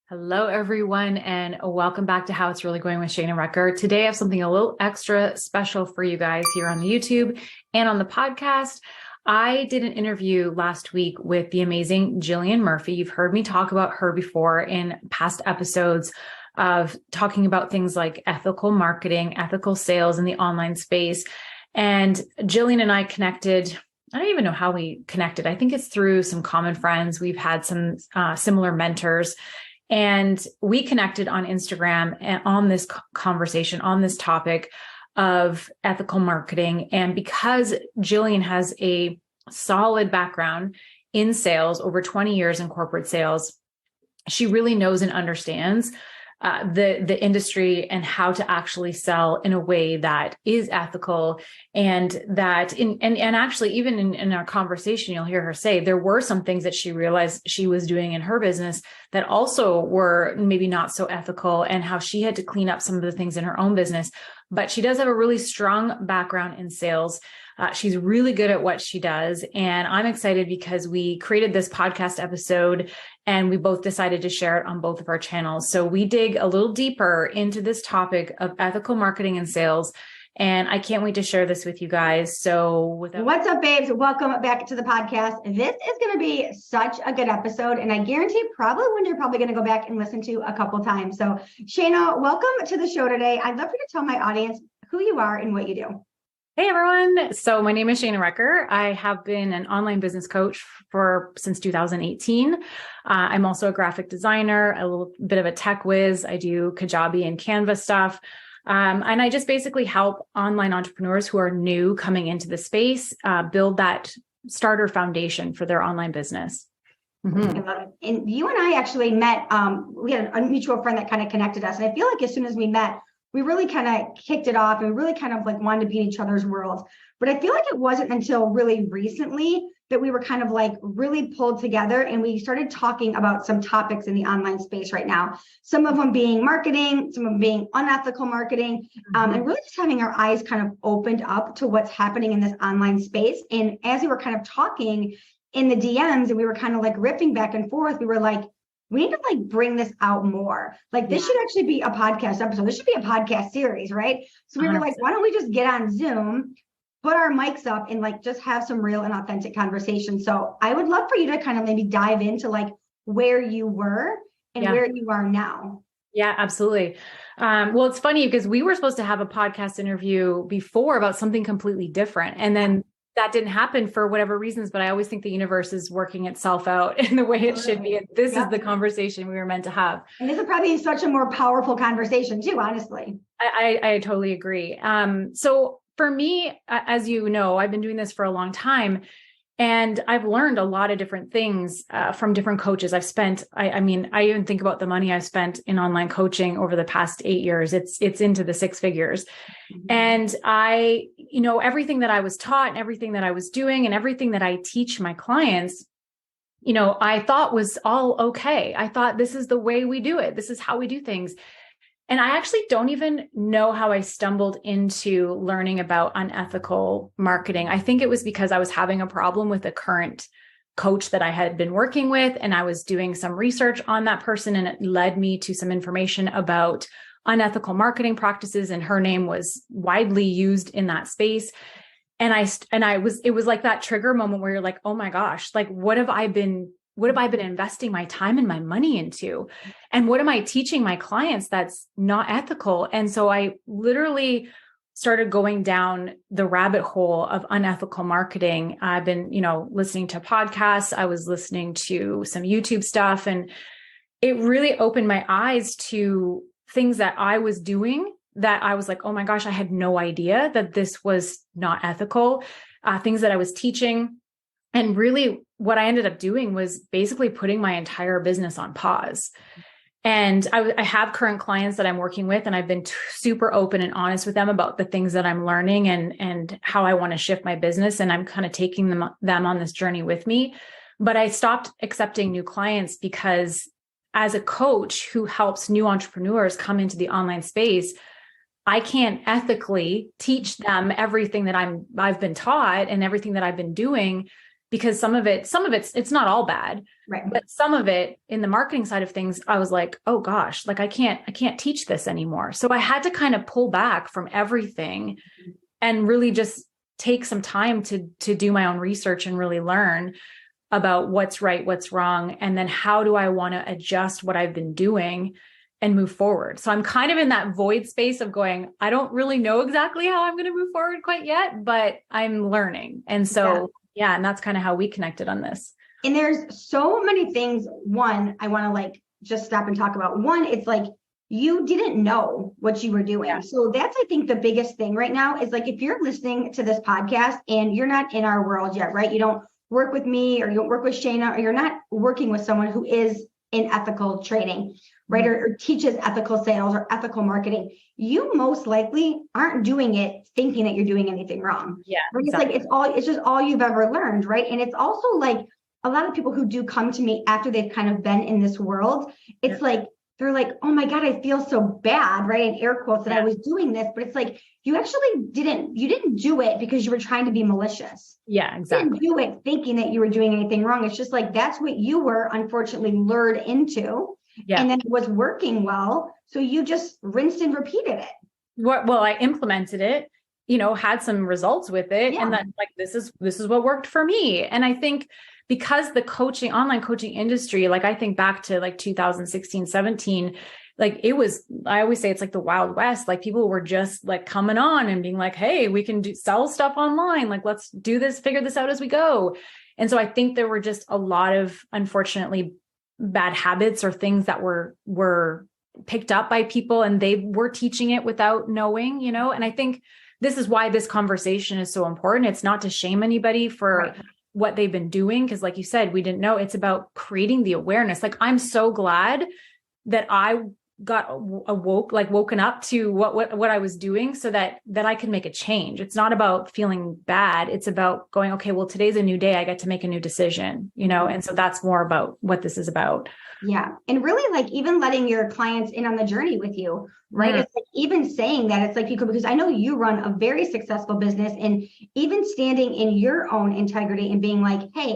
Hello, everyone, and welcome back to How It's Really Going with Shana Recker. Today, I have something a little extra special for you guys here on the YouTube and on the podcast. I did an interview last week with the amazing Jillian Murphy. You've heard me talk about her before in past episodes of talking about things like ethical marketing, ethical sales in the online space. And Jillian and I connected. I don't even know how we connected. I think it's through some common friends. We've had some similar mentors. And we connected on Instagram and on this conversation, on this topic of ethical marketing. And because Jillian has a solid background in sales, over 20 years in corporate sales, she really knows and understands the industry and how to actually sell in a way that is ethical, and that and actually even in our conversation, you'll hear her say there were some things that she realized she was doing in her business that also were maybe not so ethical, and how she had to clean up some of the things in her own business. But she does have a really strong background in sales. She's really good at what she does. And I'm excited because we created this podcast episode and we both decided to share it on both of our channels. So we dig a little deeper into this topic of ethical marketing and sales. And I can't wait to share this with you guys. So what's up, babes? Welcome back to the podcast. This is going to be such a good episode. And I guarantee probably one you're probably going to go back and listen to a couple times. So Shana, welcome to the show today. I'd love for you to tell my audience who you are and what you do. Hey, everyone. So my name is Shana Recker. I have been an online business coach since 2018. I'm also a graphic designer, a little bit of a tech whiz. I do Kajabi and Canva stuff. And I just basically help online entrepreneurs who are new coming into the space build that starter foundation for their online business. Mm-hmm. And you and I actually met, we had a mutual friend that kind of connected us. And I feel like as soon as we met, we really kind of kicked it off and we really kind of like wanted to be in each other's worlds. But I feel like it wasn't until really recently that we were kind of like really pulled together and we started talking about some topics in the online space right now. Some of them being marketing, some of them being unethical marketing, and really just having our eyes kind of opened up to what's happening in this online space. And as we were kind of talking in the DMs and we were kind of like riffing back and forth, we were like, we need to like bring this out more. Like this should actually be a podcast episode. This should be a podcast series, right? So we were like, why don't we just get on Zoom, put our mics up and like just have some real and authentic conversation. So I would love for you to kind of maybe dive into like where you were and where you are now. Yeah, absolutely. Well, it's funny because we were supposed to have a podcast interview before about something completely different. And then that didn't happen for whatever reasons, but I always think the universe is working itself out in the way it should be. And this is the conversation we were meant to have. And this is probably such a more powerful conversation too, honestly. I totally agree. So for me, as you know, I've been doing this for a long time and I've learned a lot of different things from different coaches. I've spent, I mean, I even think about the money I've spent in online coaching over the past 8 years. It's into the six figures. And everything that I was taught and everything that I was doing and everything that I teach my clients, I thought was all okay. I thought this is the way we do it. This is how we do things. And I actually don't even know how I stumbled into learning about unethical marketing. I think it was because I was having a problem with a current coach that I had been working with, and I was doing some research on that person, and it led me to some information about unethical marketing practices, and her name was widely used in that space. And it was like that trigger moment where you're like, oh my gosh, like what have I been investing my time and my money into? And what am I teaching my clients that's not ethical? And so I literally started going down the rabbit hole of unethical marketing. I've been, listening to podcasts. I was listening to some YouTube stuff, and it really opened my eyes to things that I was doing that I was like, oh my gosh, I had no idea that this was not ethical, things that I was teaching. And really what I ended up doing was basically putting my entire business on pause. And I have current clients that I'm working with, and I've been super open and honest with them about the things that I'm learning and how I want to shift my business. And I'm kind of taking them on this journey with me. But I stopped accepting new clients because as a coach who helps new entrepreneurs come into the online space, I can't ethically teach them everything that I've been taught and everything that I've been doing because some of it's not all bad, Right. but some of it in the marketing side of things, I was like, oh gosh, like I can't teach this anymore. So I had to kind of pull back from everything and really just take some time to do my own research and really learn about what's right, what's wrong, and then how do I want to adjust what I've been doing and move forward. So I'm kind of in that void space of going, I don't really know exactly how I'm going to move forward quite yet, but I'm learning. And so, yeah, and that's kind of how we connected on this. And there's so many things. One, I want to like just stop and talk about. One, it's like you didn't know what you were doing. Yeah. So that's, I think, the biggest thing right now is like, if you're listening to this podcast and you're not in our world yet, right? You don't work with me or you don't work with Shayna, or you're not working with someone who is in ethical trading, right? Or teaches ethical sales or ethical marketing. You most likely aren't doing it thinking that you're doing anything wrong. Yeah. Right? Exactly. It's like, it's just all you've ever learned. Right. And it's also like a lot of people who do come to me after they've kind of been in this world, it's like, they're like, oh my God, I feel so bad, right? In air quotes that I was doing this, but it's like, you actually didn't do it because you were trying to be malicious. Yeah, exactly. You didn't do it thinking that you were doing anything wrong. It's just like, that's what you were unfortunately lured into. Yeah. And then it was working well. So you just rinsed and repeated it. Well, I implemented it, had some results with it. Yeah. And then like, this is what worked for me. And I think because the online coaching industry, like I think back to like 2016, 17, like I always say it's like the Wild West. Like people were just like coming on and being like, hey, we can sell stuff online. Like, let's do this, figure this out as we go. And so I think there were just a lot of, unfortunately, bad habits or things that were picked up by people and they were teaching it without knowing, and I think this is why this conversation is so important. It's not to shame anybody for what they've been doing, because like you said, we didn't know. It's about creating the awareness. Like I'm so glad that I got woken up to what I was doing so that I could make a change. It's not about feeling bad. It's about going, okay, well, today's a new day. I get to make a new decision, and so that's more about what this is about. Yeah. And really like even letting your clients in on the journey with you, right? It's like even saying that it's like because I know you run a very successful business, and even standing in your own integrity and being like, hey,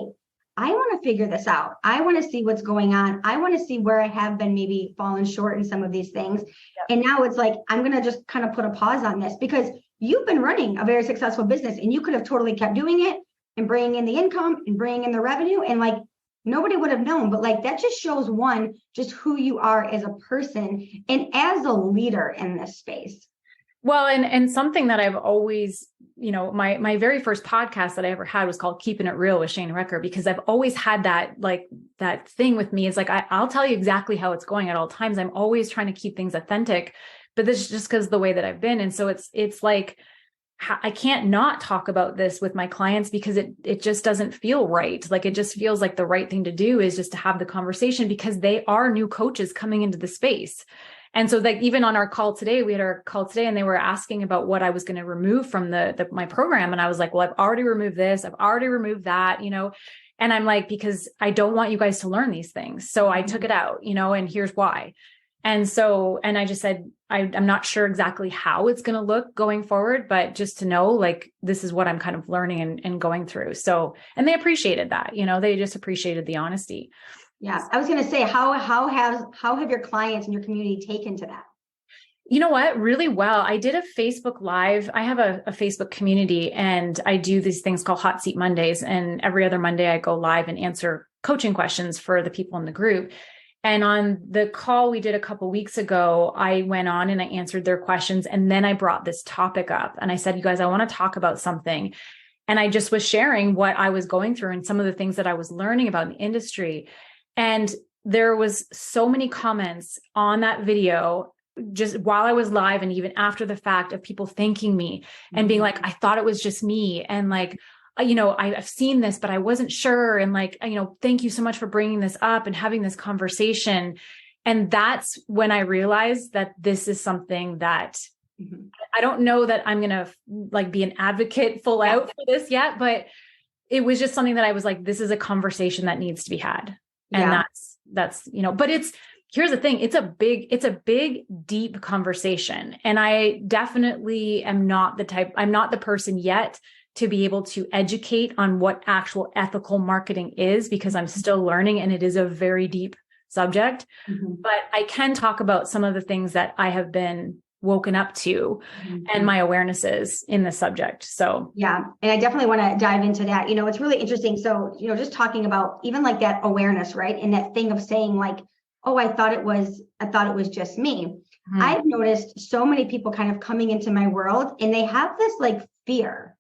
I want to figure this out. I want to see what's going on. I want to see where I have been maybe fallen short in some of these things. Yep. And now it's like, I'm going to just kind of put a pause on this because you've been running a very successful business and you could have totally kept doing it and bringing in the income and bringing in the revenue. And like, nobody would have known, but like, that just shows one, just who you are as a person and as a leader in this space. Well, and something that I've always, my very first podcast that I ever had was called Keeping It Real with Shane Recker, because I've always had that thing with me. It's like, I'll tell you exactly how it's going at all times. I'm always trying to keep things authentic, but this is just because of the way that I've been. And so it's like, I can't not talk about this with my clients because it just doesn't feel right. Like, it just feels like the right thing to do is just to have the conversation because they are new coaches coming into the space. And so like even on our call today, and they were asking about what I was going to remove from my program. And I was like, well, I've already removed this. I've already removed that, and I'm like, because I don't want you guys to learn these things. So I took it out, and here's why. And so, and I just said, I'm not sure exactly how it's going to look going forward, but just to know, like, this is what I'm kind of learning and going through. So, and they appreciated that, they just appreciated the honesty. Yeah. I was going to say, how have your clients and your community taken to that? You know what? Really well. I did a Facebook Live. I have a Facebook community and I do these things called Hot Seat Mondays. And every other Monday I go live and answer coaching questions for the people in the group. And on the call we did a couple of weeks ago, I went on and I answered their questions. And then I brought this topic up and I said, you guys, I want to talk about something. And I just was sharing what I was going through and some of the things that I was learning about in the industry. And there was so many comments on that video, just while I was live and even after the fact, of people thanking me and being like, I thought it was just me. And like, I've seen this, but I wasn't sure. And like, thank you so much for bringing this up and having this conversation. And that's when I realized that this is something that I don't know that I'm going to like be an advocate full out for this yet, but it was just something that I was like, this is a conversation that needs to be had. And that's, but here's the thing. It's a big, deep conversation. And I definitely am not I'm not the person yet to be able to educate on what actual ethical marketing is, because I'm still learning and it is a very deep subject. But I can talk about some of the things that I have been woken up to and my awarenesses in the subject. So yeah, and I definitely want to dive into that. It's really interesting. So, just talking about even like that awareness, right? And that thing of saying like, oh, I thought it was just me. I've noticed so many people kind of coming into my world and they have this like fear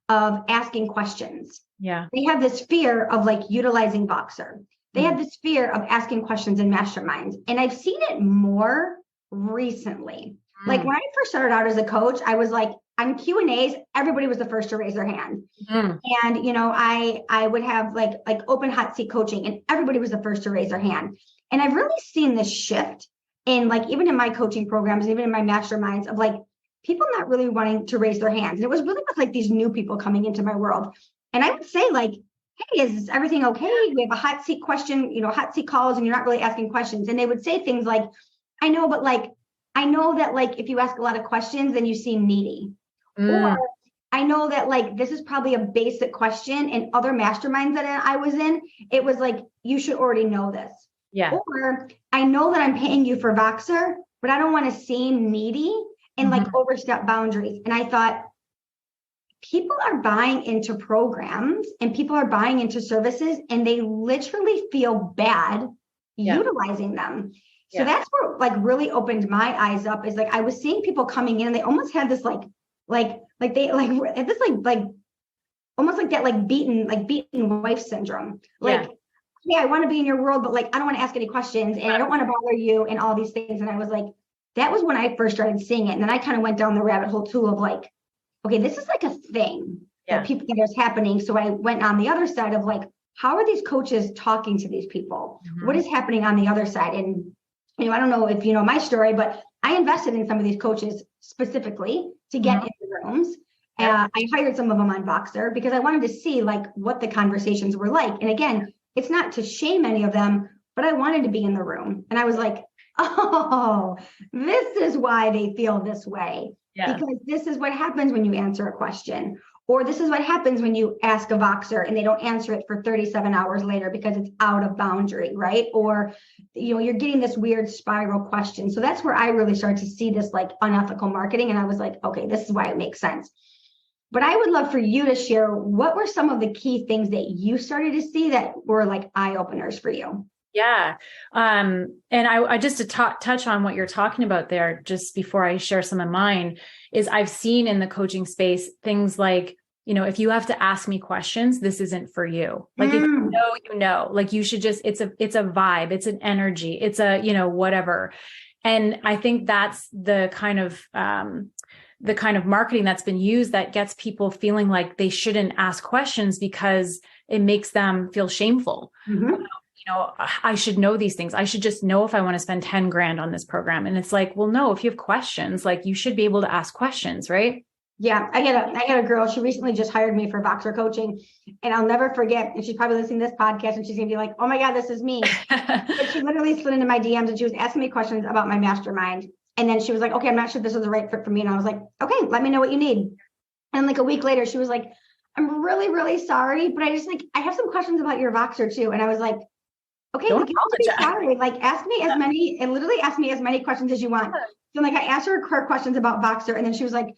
of asking questions. Yeah. They have this fear of like utilizing Voxer. They have this fear of asking questions in masterminds. And I've seen it more recently. Like when I first started out as a coach, I was like on Q&As, everybody was the first to raise their hand. And, I would have like open hot seat coaching and everybody was the first to raise their hand. And I've really seen this shift in like, even in my coaching programs, even in my masterminds of like people not really wanting to raise their hands. And it was really with like these new people coming into my world. And I would say like, hey, is everything okay? We have a hot seat question, hot seat calls and you're not really asking questions. And they would say things like, I know, but like, I know that like, if you ask a lot of questions, then you seem needy. Or I know that like, this is probably a basic question. And other masterminds that I was in, it was like, you should already know this. Yeah. Or I know that I'm paying you for Voxer, but I don't want to seem needy and like overstep boundaries. And I thought, people are buying into programs and people are buying into services and they literally feel bad utilizing them. So that's where like really opened my eyes up, is like I was seeing people coming in and they almost had this like they like this like almost like that like beaten wife syndrome. Like, hey, I want to be in your world, but like I don't want to ask any questions and I don't want to bother you and all these things. And I was like, that was when I first started seeing it. And then I kind of went down the rabbit hole too of like, okay, this is like a thing that people think is happening. So I went on the other side of like, how are these coaches talking to these people? What is happening on the other side? And I don't know if you know my story, but I invested in some of these coaches specifically to get into rooms. I hired some of them on Voxer because I wanted to see like what the conversations were like. And again, it's not to shame any of them, but I wanted to be in the room. And I was like, oh, this is why they feel this way. Because this is what happens when you answer a question. Or this is what happens when you ask a Voxer and they don't answer it for 37 hours later because it's out of boundary, right? Or, you're getting this weird spiral question. So that's where I really started to see this like unethical marketing. And I was like, okay, this is why it makes sense. But I would love for you to share, what were some of the key things that you started to see that were like eye openers for you? Yeah. And I just to touch on what you're talking about there, just before I share some of mine, is I've seen in the coaching space things like, if you have to ask me questions, this isn't for you. Like, if you know, like you should just, it's a vibe, it's an energy, it's a, whatever. And I think that's the kind of marketing that's been used that gets people feeling like they shouldn't ask questions because it makes them feel shameful. I should know these things. I should just know if I want to spend 10 grand on this program. And it's like, well, no, if you have questions, like you should be able to ask questions, right? Yeah, I got a girl. She recently just hired me for Voxer coaching, and I'll never forget. And she's probably listening to this podcast, and she's gonna be like, "Oh my God, this is me." But she literally slid into my DMs, and she was asking me questions about my mastermind. And then she was like, "Okay, I'm not sure this is the right fit for me." And I was like, "Okay, let me know what you need." And like a week later, she was like, "I'm really, really sorry, but I have some questions about your Voxer too." And I was like, "Okay, Don't you don't be sorry. Like, ask me as many questions as you want." So like I asked her questions about Voxer, and then she was like,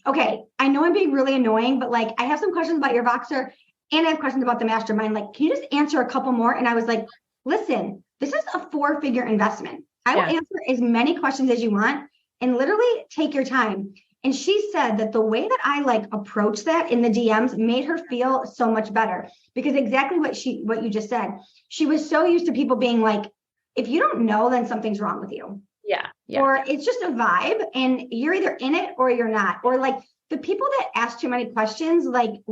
okay, I know I'm being really annoying, but like I have some questions about your Voxer and I have questions about the mastermind. Like, can you just answer a couple more? And I was like, listen, this is a 4-figure investment. I will answer as many questions as you want and literally take your time. And she said that the way that I like approached that in the DMs made her feel so much better, because exactly what you just said, she was so used to people being like, if you don't know, then something's wrong with you. Yeah. Or it's just a vibe and you're either in it or you're not. Or like the people that ask too many questions, like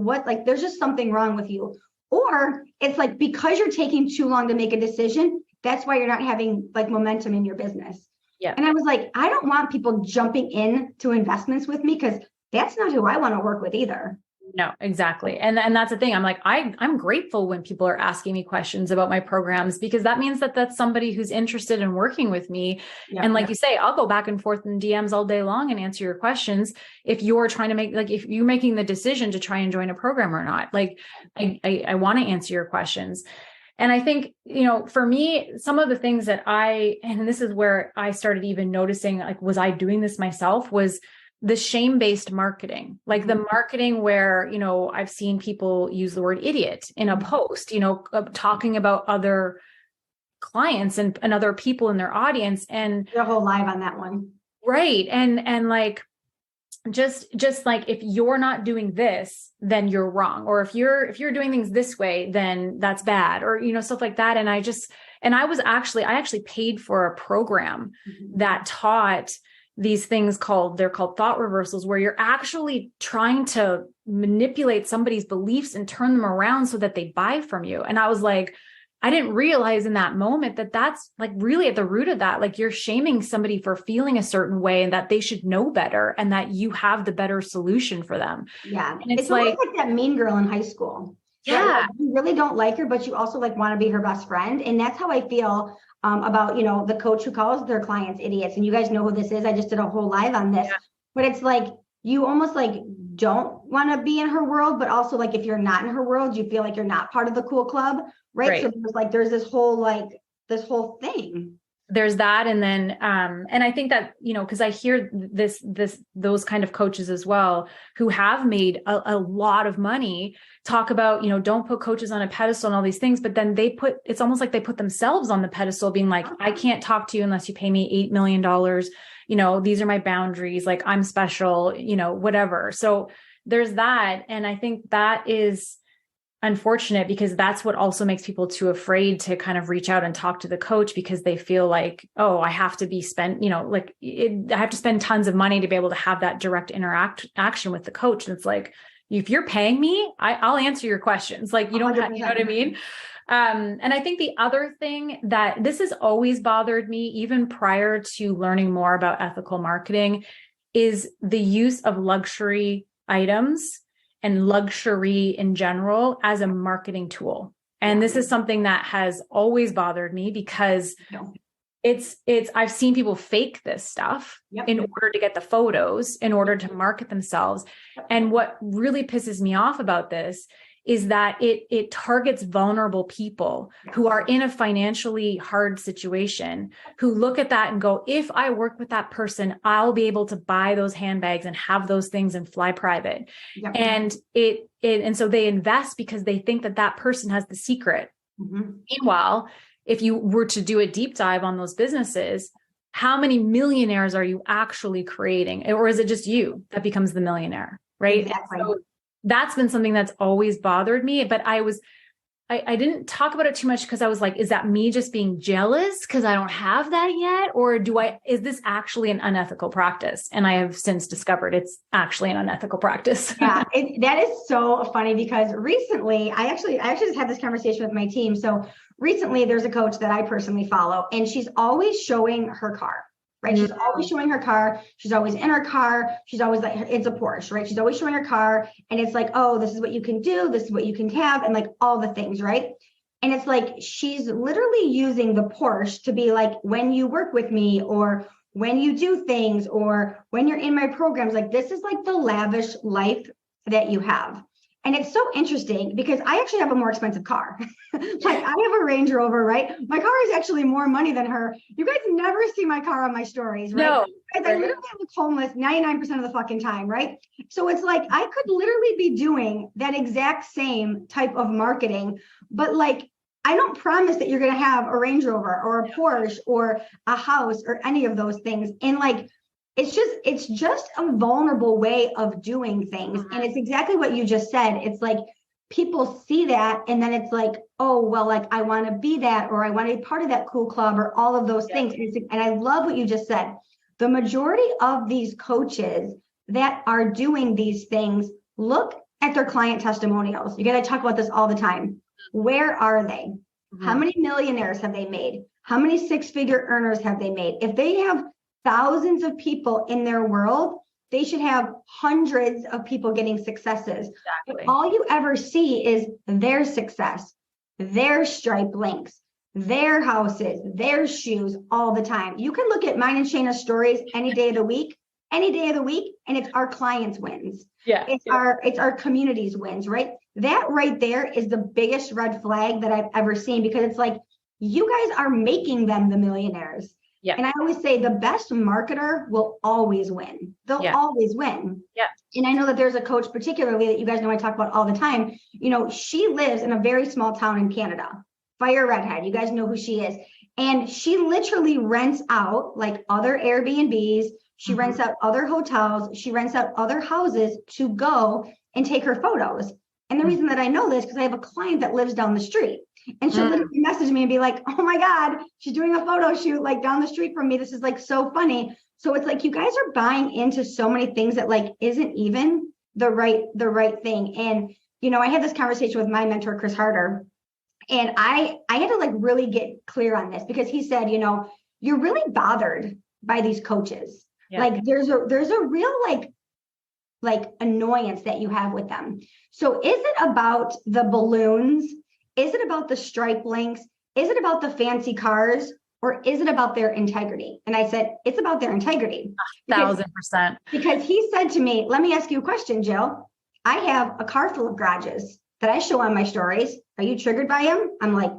there's just something wrong with you. Or it's like, because you're taking too long to make a decision, that's why you're not having like momentum in your business. Yeah. And I was like, I don't want people jumping in to investments with me, because that's not who I want to work with either. No, exactly. And that's the thing. I'm like, I'm grateful when people are asking me questions about my programs, because that means that that's somebody who's interested in working with me. Yep, And like yep. you say, I'll go back and forth in DMs all day long and answer your questions. If you're trying to make, like, if you're making the decision to try and join a program or not, like I want to answer your questions. And I think, for me, some of the things that and this is where I started even noticing, like, was I doing this myself, was the shame-based marketing, like the marketing where, I've seen people use the word idiot in a post, talking about other clients and other people in their audience. And The whole live on that one. right. And like, just like, if you're not doing this, then you're wrong. Or if you're doing things this way, then that's bad, or, stuff like that. And I actually paid for a program that taught these things they're called thought reversals, where you're actually trying to manipulate somebody's beliefs and turn them around so that they buy from you. And I was like, I didn't realize in that moment that that's like really at the root of that. Like, you're shaming somebody for feeling a certain way and that they should know better and that you have the better solution for them. Yeah. And it's like that mean girl in high school. Yeah. Right? Like, you really don't like her, but you also like want to be her best friend. And that's how I feel about, the coach who calls their clients idiots. And you guys know who this is. I just did a whole live on this, but it's like, you almost like don't want to be in her world, but also like, if you're not in her world, you feel like you're not part of the cool club. Right. So there's this whole thing. There's that. And then, and I think that, cause I hear those kind of coaches as well, who have made a lot of money, talk about, don't put coaches on a pedestal and all these things, but then it's almost like they put themselves on the pedestal, being like, I can't talk to you unless you pay me $8 million. These are my boundaries. Like, I'm special, whatever. So there's that. And I think that is unfortunate, because that's what also makes people too afraid to kind of reach out and talk to the coach, because they feel like, oh, I have to I have to spend tons of money to be able to have that direct action with the coach. And it's like, if you're paying me, I'll answer your questions. Like, you don't have, you know what I mean? And I think the other thing that this has always bothered me, even prior to learning more about ethical marketing, is the use of luxury items and luxury in general as a marketing tool. And this is something that has always bothered me, because I've seen people fake this stuff in order to get the photos, in order to market themselves. And what really pisses me off about this is that it targets vulnerable people who are in a financially hard situation, who look at that and go, if I work with that person, I'll be able to buy those handbags and have those things and fly private. And and so they invest because they think that person has the secret. Meanwhile, if you were to do a deep dive on those businesses, how many millionaires are you actually creating? Or is it just you that becomes the millionaire? Right. Exactly. So that's been something that's always bothered me, but I didn't talk about it too much, because I was like, is that me just being jealous because I don't have that yet? Or is this actually an unethical practice? And I have since discovered it's actually an unethical practice. Yeah, that is so funny, because recently I actually just had this conversation with my team. So recently there's a coach that I personally follow, and she's always showing her car. Right. She's always showing her car. She's always in her car. She's always like, it's a Porsche, right? She's always showing her car. And it's like, oh, this is what you can do. This is what you can have. And like all the things, right? And it's like, she's literally using the Porsche to be like, when you work with me, or when you do things, or when you're in my programs, like, this is like the lavish life that you have. And it's so interesting, because I actually have a more expensive car. Like, I have a Range Rover, right? My car is actually more money than her. You guys never see my car on my stories, right? No. I literally look homeless 99% of the fucking time, right? So it's like, I could literally be doing that exact same type of marketing, but like, I don't promise that you're going to have a Range Rover or a Porsche or a house or any of those things. And like, it's just a vulnerable way of doing things. And it's exactly what you just said. It's like, people see that, and then it's like, oh, well, like, I want to be that, or I want to be part of that cool club, or all of those things. And I love what you just said. The majority of these coaches that are doing these things, look at their client testimonials. You got to talk about this all the time. Where are they? How many millionaires have they made? How many six-figure earners have they made? If they have thousands of people in their world, they should have hundreds of people getting successes. Exactly. But all you ever see is their success, their stripe links, their houses, their shoes all the time. You can look at mine and Shayna's stories any day of the week, and it's our clients' wins. It's our community's wins, right? That right there is the biggest red flag that I've ever seen, because it's like, you guys are making them the millionaires. Yeah. And I always say the best marketer will always win. They'll always win. Yeah. And I know that there's a coach particularly that you guys know I talk about all the time. You know, she lives in a very small town in Canada, Fire Redhead. You guys know who she is. And she literally rents out like other Airbnbs. She rents out other hotels. She rents out other houses to go and take her photos. And the reason that I know this, because I have a client that lives down the street. And she'll literally message me and be like, oh my God, she's doing a photo shoot like down the street from me. This is like so funny. So it's like, you guys are buying into so many things that like isn't even the right thing. And, you know, I had this conversation with my mentor, Chris Harder, and I had to like really get clear on this, because he said, you know, you're really bothered by these coaches. Yeah. Like there's a real like annoyance that you have with them. So is it about the balloons? Is it about the stripe links? Is it about the fancy cars? Or is it about their integrity? And I said, it's about their integrity. 1,000%. Because he said to me, let me ask you a question, Jill. I have a car full of garages that I show on my stories. Are you triggered by him? I'm like,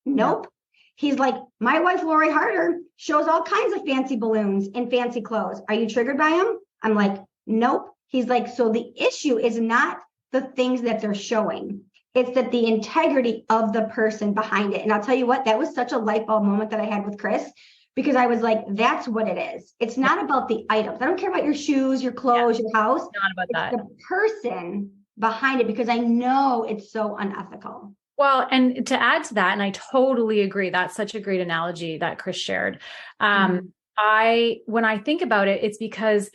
nope. He's like, my wife, Lori Harder, shows all kinds of fancy balloons and fancy clothes. Are you triggered by him? I'm like, nope. He's like, so the issue is not the things that they're showing. It's that the integrity of the person behind it. And I'll tell you what, that was such a light bulb moment that I had with Chris, because I was like, that's what it is. It's not about the items. I don't care about your shoes, your clothes, your house. Not about that. The person behind it, because I know it's so unethical. Well, and to add to that, and I totally agree, that's such a great analogy that Chris shared. When I think about it, it's because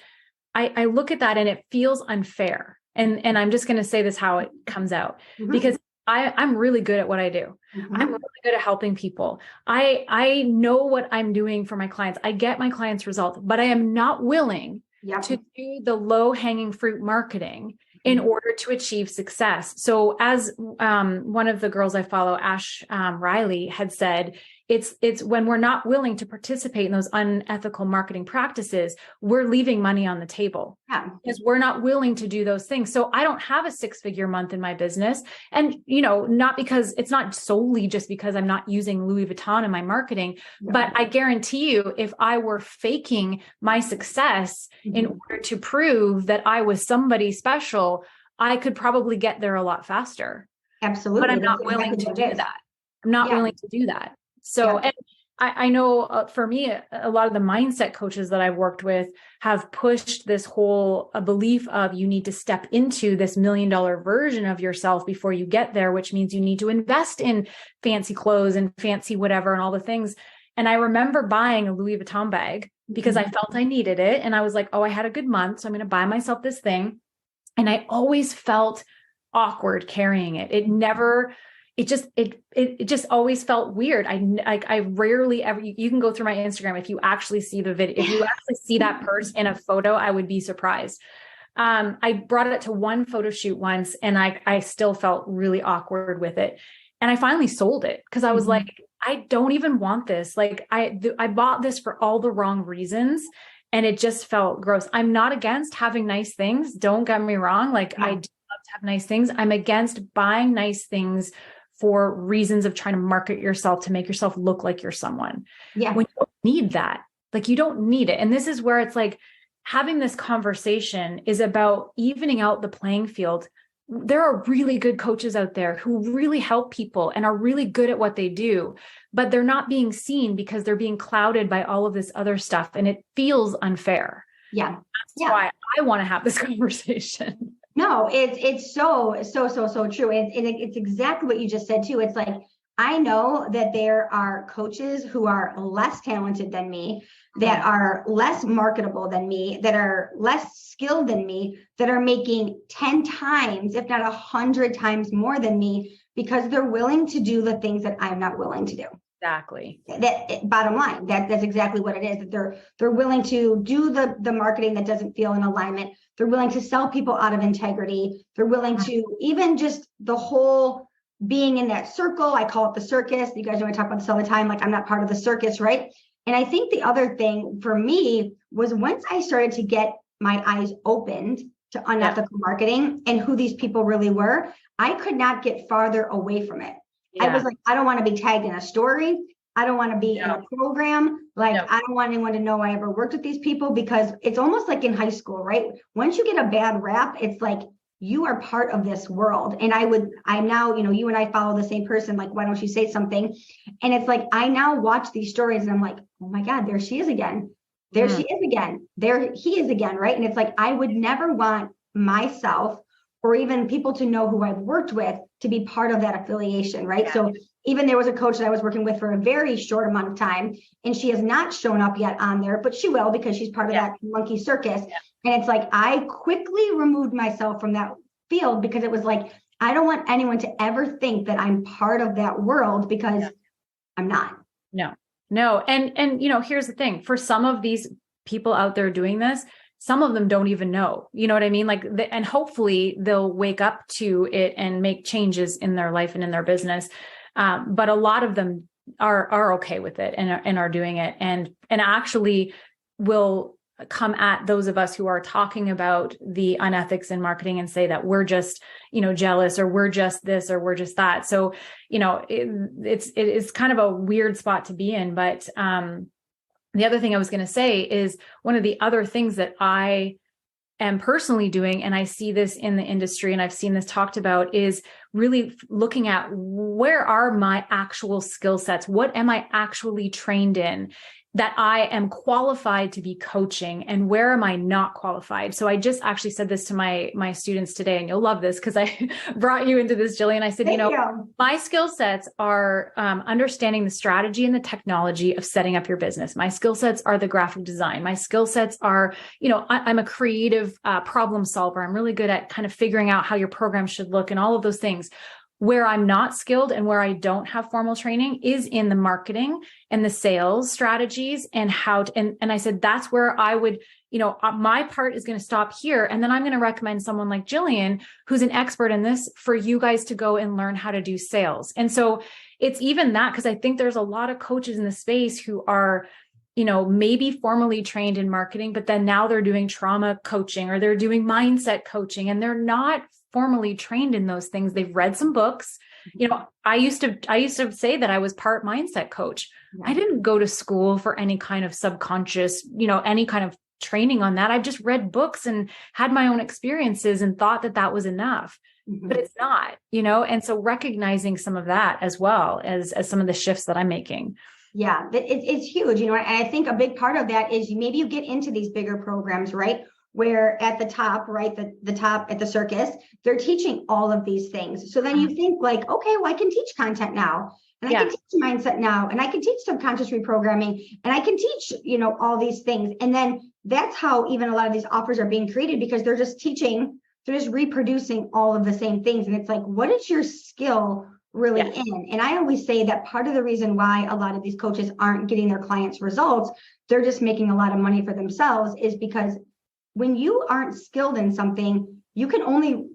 I look at that and it feels unfair. And I'm just going to say this how it comes out, because I'm really good at what I do. I'm really good at helping people. I know what I'm doing for my clients. I get my clients' results, but I am not willing to do the low hanging fruit marketing in order to achieve success. So as one of the girls I follow, Ash Riley, had said, it's when we're not willing to participate in those unethical marketing practices, we're leaving money on the table because we're not willing to do those things. So I don't have a 6-figure month in my business. And, you know, not because it's not solely just because I'm not using Louis Vuitton in my marketing, but I guarantee you, if I were faking my success in order to prove that I was somebody special, I could probably get there a lot faster. Absolutely. But I'm not willing to do that. I'm not willing to do that. So, and I know for me, a lot of the mindset coaches that I've worked with have pushed this whole belief of you need to step into this $1 million version of yourself before you get there, which means you need to invest in fancy clothes and fancy whatever and all the things. And I remember buying a Louis Vuitton bag because I felt I needed it. And I was like, oh, I had a good month, so I'm going to buy myself this thing. And I always felt awkward carrying it. It just always felt weird. I rarely ever, you can go through my Instagram. If you actually see the video, if you actually see that purse in a photo, I would be surprised. I brought it to one photo shoot once and I still felt really awkward with it. And I finally sold it because I was like, I don't even want this. Like I bought this for all the wrong reasons. And it just felt gross. I'm not against having nice things. Don't get me wrong. Like I do love to have nice things. I'm against buying nice things for reasons of trying to market yourself to make yourself look like you're someone. Yeah. When you don't need that, like you don't need it. And this is where it's like having this conversation is about evening out the playing field. There are really good coaches out there who really help people and are really good at what they do, but they're not being seen because they're being clouded by all of this other stuff. And it feels unfair. Yeah. That's why I want to have this conversation. No, it's so true. It's exactly what you just said too. It's like, I know that there are coaches who are less talented than me, that are less marketable than me, that are less skilled than me, that are making 10 times, if not 100 times more than me, because they're willing to do the things that I'm not willing to do. Exactly. That bottom line, that's exactly what it is, that they're willing to do the marketing that doesn't feel in alignment. They're willing to sell people out of integrity. They're willing to even just the whole being in that circle. I call it the circus. You guys know I talk about this all the time. Like, I'm not part of the circus, right? And I think the other thing for me was once I started to get my eyes opened to unethical marketing and who these people really were, I could not get farther away from it. I was like, I don't want to be tagged in a story. I don't want to be in a program. Like, I don't want anyone to know I ever worked with these people, because it's almost like in high school, right? Once you get a bad rap, it's like you are part of this world. And I'm now, you and I follow the same person. Like, why don't you say something? And it's like, I now watch these stories and I'm like, oh my God, there she is again. There she is again. There he is again, right? And it's like, I would never want myself or even people to know who I've worked with to be part of that affiliation, right? So even there was a coach that I was working with for a very short amount of time, and she has not shown up yet on there, but she will, because she's part of that monkey circus. And it's like, I quickly removed myself from that field, because it was like, I don't want anyone to ever think that I'm part of that world, because I'm not. No. And, here's the thing, for some of these people out there doing this, some of them don't even know, you know what I mean? Like, and hopefully they'll wake up to it and make changes in their life and in their business. But a lot of them are okay with it and are doing it, and actually will come at those of us who are talking about the unethics in marketing and say that we're just, jealous, or we're just this, or we're just that. So, it is kind of a weird spot to be in. But, the other thing I was going to say is, one of the other things that I am personally doing, and I see this in the industry and I've seen this talked about, is really looking at, where are my actual skill sets? What am I actually trained in that I am qualified to be coaching, and where am I not qualified? So I just actually said this to my students today, and you'll love this because I brought you into this, Jillian. I said, my skill sets are understanding the strategy and the technology of setting up your business. My skill sets are the graphic design. My skill sets are, I'm a creative problem solver. I'm really good at kind of figuring out how your program should look and all of those things. Where I'm not skilled and where I don't have formal training is in the marketing and the sales strategies and how to, and I said, that's where I would, my part is going to stop here. And then I'm going to recommend someone like Jillian, who's an expert in this, for you guys to go and learn how to do sales. And so it's even that, because I think there's a lot of coaches in the space who are, maybe formally trained in marketing, but then now they're doing trauma coaching or they're doing mindset coaching, and they're not formally trained in those things. They've read some books. I used to say that I was part mindset coach. I didn't go to school for any kind of subconscious, any kind of training on that. I've just read books and had my own experiences and thought that was enough, but it's not, and so recognizing some of that as well as some of the shifts that I'm making. Yeah, it's huge, and I think a big part of that is maybe you get into these bigger programs, right? Where at the top, right, the top at the circus, they're teaching all of these things. So then you think like, okay, well, I can teach content now, and I can teach mindset now, and I can teach subconscious reprogramming, and I can teach, all these things. And then that's how even a lot of these offers are being created, because they're just reproducing all of the same things. And it's like, what is your skill really in? And I always say that part of the reason why a lot of these coaches aren't getting their clients results, they're just making a lot of money for themselves, is because when you aren't skilled in something, you can only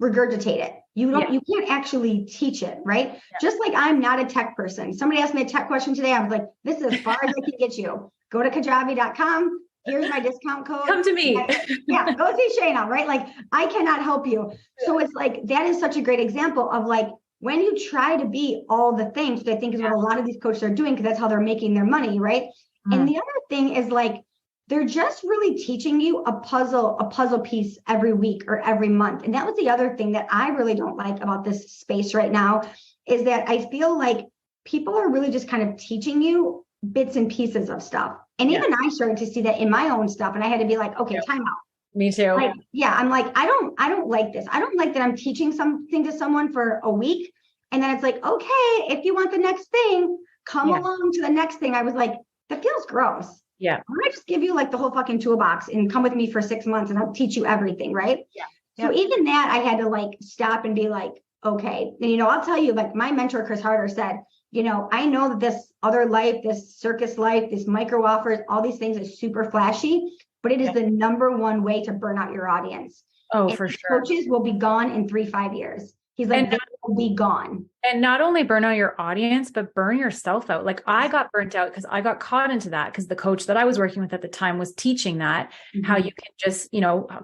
regurgitate it. You can't actually teach it, right? Yeah. Just like I'm not a tech person. Somebody asked me a tech question today. I was like, this is as far as I can get you. Go to kajabi.com. Here's my discount code. Come to me. Go see Shayna, right? Like, I cannot help you. So it's like, that is such a great example of like, when you try to be all the things, which I think is what a lot of these coaches are doing, because that's how they're making their money, right? And the other thing is like, they're just really teaching you a puzzle piece every week or every month. And that was the other thing that I really don't like about this space right now, is that I feel like people are really just kind of teaching you bits and pieces of stuff. And even I started to see that in my own stuff. And I had to be like, okay, time out. Me too. Like, I'm like, I don't like this. I don't like that I'm teaching something to someone for a week. And then it's like, okay, if you want the next thing, come along to the next thing. I was like, that feels gross. Yeah. I'm going to just give you like the whole fucking toolbox and come with me for 6 months and I'll teach you everything. Right. Yeah. So even that, I had to like stop and be like, okay. And, I'll tell you, like my mentor, Chris Harder, said, I know that this other life, this circus life, this micro offers, all these things is super flashy, but it is the number one way to burn out your audience. Oh, and for sure. Coaches will be gone in 3-5 years. He's like, they will be gone. And not only burn out your audience, but burn yourself out. Like I got burnt out because I got caught into that because the coach that I was working with at the time was teaching that how you can just,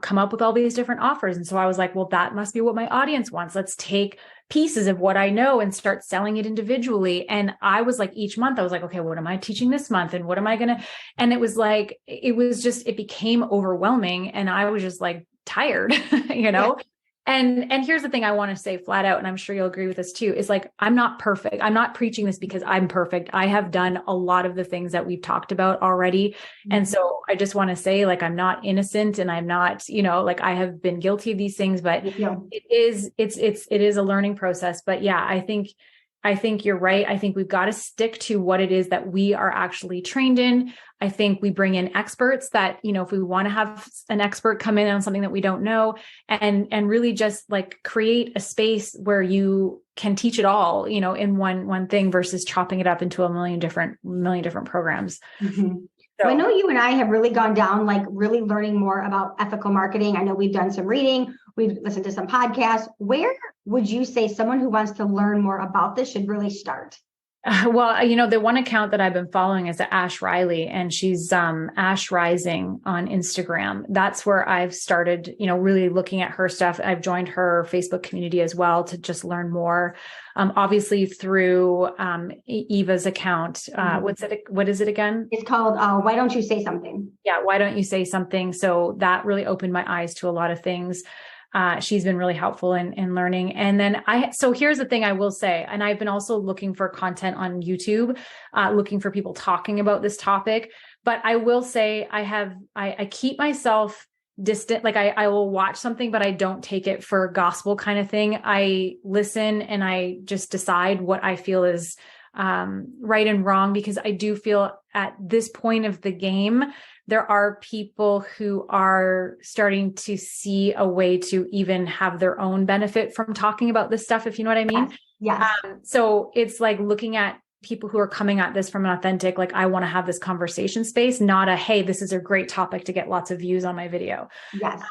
come up with all these different offers. And so I was like, well, that must be what my audience wants. Let's take pieces of what I know and start selling it individually. And I was like, each month I was like, okay, what am I teaching this month? And what am I going to, and it was like, it became overwhelming. And I was just like tired, Yeah. And here's the thing I want to say flat out, and I'm sure you'll agree with this too, is like, I'm not perfect. I'm not preaching this because I'm perfect. I have done a lot of the things that we've talked about already. Mm-hmm. And so I just want to say, like, I'm not innocent and I'm not, like I have been guilty of these things, but it is a learning process. But yeah, I think you're right. I think we've got to stick to what it is that we are actually trained in. I think we bring in experts that, if we want to have an expert come in on something that we don't know and really just like create a space where you can teach it all, in one thing versus chopping it up into a million different programs. Mm-hmm. So I know you and I have really gone down, like really learning more about ethical marketing. I know we've done some reading, we've listened to some podcasts. Where would you say someone who wants to learn more about this should really start? Well, the one account that I've been following is Ash Riley, and she's Ash Rising on Instagram. That's where I've started, really looking at her stuff. I've joined her Facebook community as well to just learn more. Obviously through Eva's account. What is it again? It's called Why Don't You Say Something? Yeah, Why Don't You Say Something? So that really opened my eyes to a lot of things. She's been really helpful in learning. And then so here's the thing I will say, and I've been also looking for content on YouTube, looking for people talking about this topic. But I will say I keep myself distant. Like I will watch something, but I don't take it for gospel kind of thing. I listen and I just decide what I feel is right and wrong, because I do feel at this point of the game, there are people who are starting to see a way to even have their own benefit from talking about this stuff, if you know what I mean. Yes. So it's like looking at people who are coming at this from an authentic, like, I want to have this conversation space, not a, hey, this is a great topic to get lots of views on my video. Yes.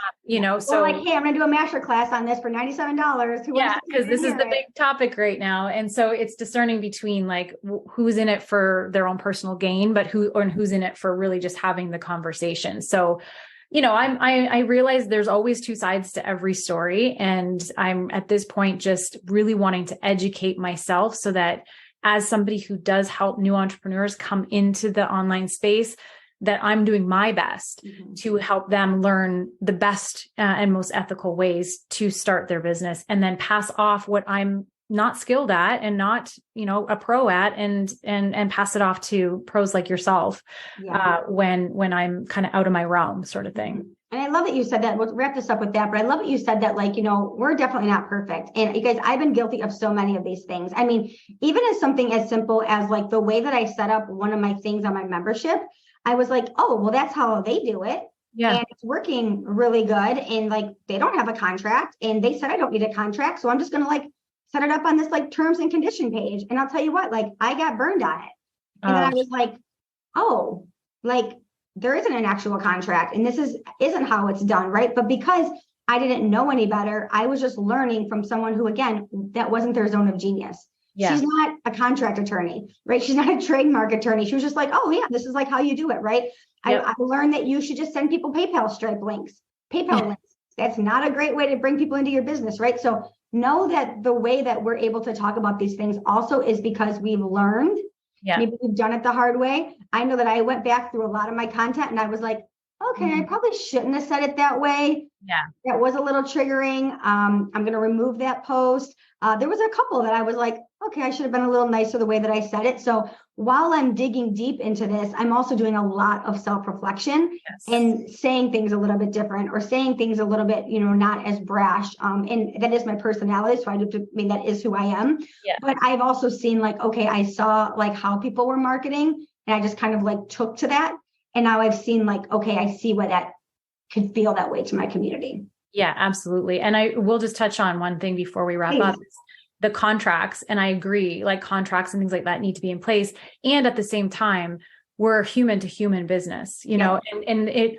So like, hey, I'm going to do a master class on this for $97. Yeah, because this is the big topic right now. And so it's discerning between like who's in it for their own personal gain, but who's in it for really just having the conversation. So, I realize there's always two sides to every story. And I'm at this point just really wanting to educate myself so that as somebody who does help new entrepreneurs come into the online space, that I'm doing my best to help them learn the best and most ethical ways to start their business, and then pass off what I'm not skilled at and not, a pro at, and pass it off to pros like yourself when I'm kind of out of my realm, sort of thing. And I love that you said that. We'll wrap this up with that, but I love that you said that, like, we're definitely not perfect. And you guys, I've been guilty of so many of these things. I mean, even as something as simple as like the way that I set up one of my things on my membership, I was like, oh, well, that's how they do it. Yeah. And it's working really good. And like, they don't have a contract, and they said, I don't need a contract. So I'm just going to like set it up on this like terms and condition page. And I'll tell you what, like, I got burned on it. And then I was like, oh, like, there isn't an actual contract, and this isn't how it's done, right? But because I didn't know any better, I was just learning from someone who, again, that wasn't their zone of genius. Yeah. She's not a contract attorney, right? She's not a trademark attorney. She was just like, oh yeah, this is like how you do it, right? Yep. I learned that you should just send people PayPal links. That's not a great way to bring people into your business, right? So know that the way that we're able to talk about these things also is because we've learned. Yeah. Maybe we've done it the hard way. I know that I went back through a lot of my content and I was like, okay, I probably shouldn't have said it that way. Yeah. That was a little triggering. I'm going to remove that post. There was a couple that I was like, okay, I should have been a little nicer the way that I said it. So while I'm digging deep into this, I'm also doing a lot of self-reflection and saying things a little bit different, or saying things a little bit, not as brash. And that is my personality. So that is who I am. Yeah. But I've also seen like, okay, I saw like how people were marketing, and I just kind of like took to that. And now I've seen like, okay, I see why that could feel that way to my community. Yeah, absolutely. And I will just touch on one thing before we wrap up. the contracts, and I agree, like contracts and things like that need to be in place. And at the same time, we're human to human business, you know,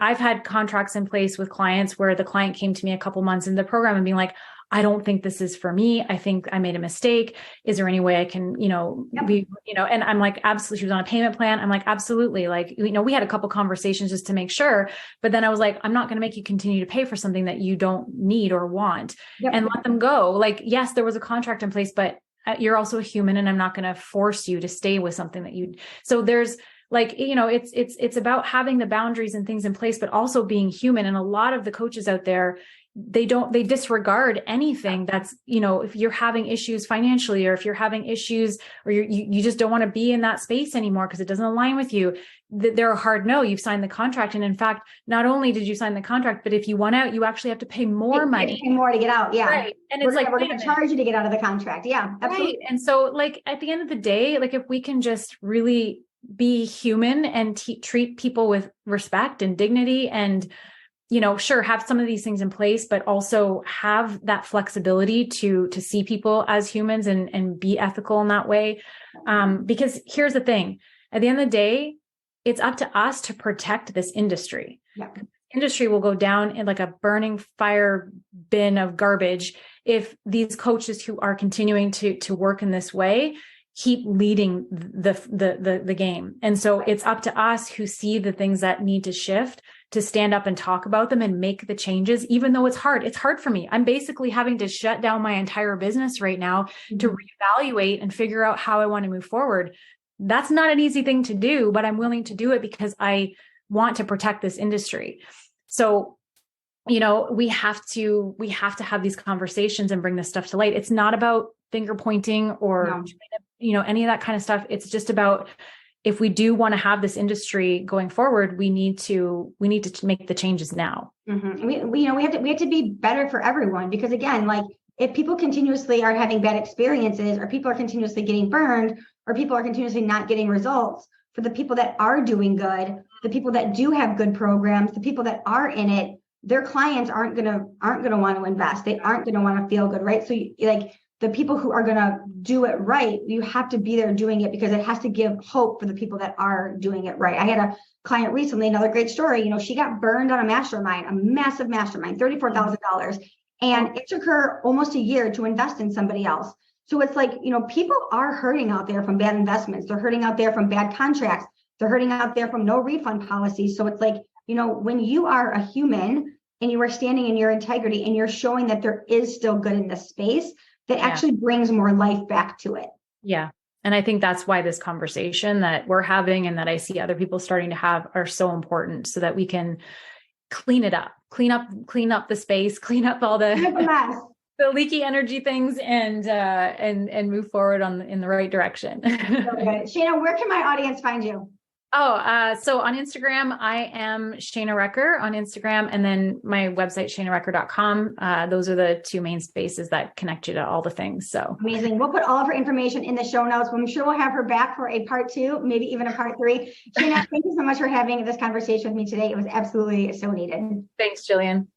I've had contracts in place with clients where the client came to me a couple months into the program and being like, I don't think this is for me. I think I made a mistake. Is there any way I can, be, and I'm like, absolutely. She was on a payment plan. I'm like, absolutely. Like, we had a couple conversations just to make sure, but then I was like, I'm not going to make you continue to pay for something that you don't need or want, and let them go. Like, yes, there was a contract in place, but you're also a human, and I'm not going to force you to stay with something that so there's, like, it's about having the boundaries and things in place, but also being human. And a lot of the coaches out there, they disregard anything that's, if you're having issues financially, or if you're having issues, or you just don't want to be in that space anymore because it doesn't align with you, they're a hard no. You've signed the contract. And in fact, not only did you sign the contract, but if you want out, you actually have to pay more money. Pay more to get out. Yeah. Right. And it's we're going to charge you to get out of the contract. Yeah, absolutely. Right. And so, like, at the end of the day, like, if we can just really be human and treat people with respect and dignity, and, sure, have some of these things in place, but also have that flexibility to see people as humans and be ethical in that way. Because here's the thing, at the end of the day, it's up to us to protect this industry. Yeah. Industry will go down in like a burning fire bin of garbage if these coaches who are continuing to work in this way keep leading the game. And so it's up to us who see the things that need to shift to stand up and talk about them and make the changes, even though it's hard. It's hard for me. I'm basically having to shut down my entire business right now to reevaluate and figure out how I want to move forward. That's not an easy thing to do, but I'm willing to do it because I want to protect this industry. So, we have to have these conversations and bring this stuff to light. It's not about finger pointing or, any of that kind of stuff. It's just about, if we do want to have this industry going forward, we need to make the changes now. Mm-hmm. We have to be better for everyone, because again, like, if people continuously are having bad experiences, or people are continuously getting burned, or people are continuously not getting results, for the people that are doing good, the people that do have good programs, the people that are in it, their clients aren't gonna want to invest. They aren't gonna want to feel good, right? So the people who are gonna do it right, you have to be there doing it, because it has to give hope for the people that are doing it right. I had a client recently, another great story. She got burned on a mastermind, a massive mastermind, $34,000, and it took her almost a year to invest in somebody else. So it's like, people are hurting out there from bad investments. They're hurting out there from bad contracts. They're hurting out there from no refund policies. So it's like, when you are a human and you are standing in your integrity and you're showing that there is still good in this space, that actually brings more life back to it. Yeah. And I think that's why this conversation that we're having and that I see other people starting to have are so important, so that we can clean up the space, clean up all the leaky energy things, and move forward in the right direction. So good. Shana, where can my audience find you? So on Instagram, I am Shana Recker on Instagram, and then my website, shanarecker.com. Those are the two main spaces that connect you to all the things. So amazing. We'll put all of her information in the show notes. I'm sure we'll have her back for a part 2, maybe even a part 3. Shana, thank you so much for having this conversation with me today. It was absolutely so needed. Thanks, Jillian.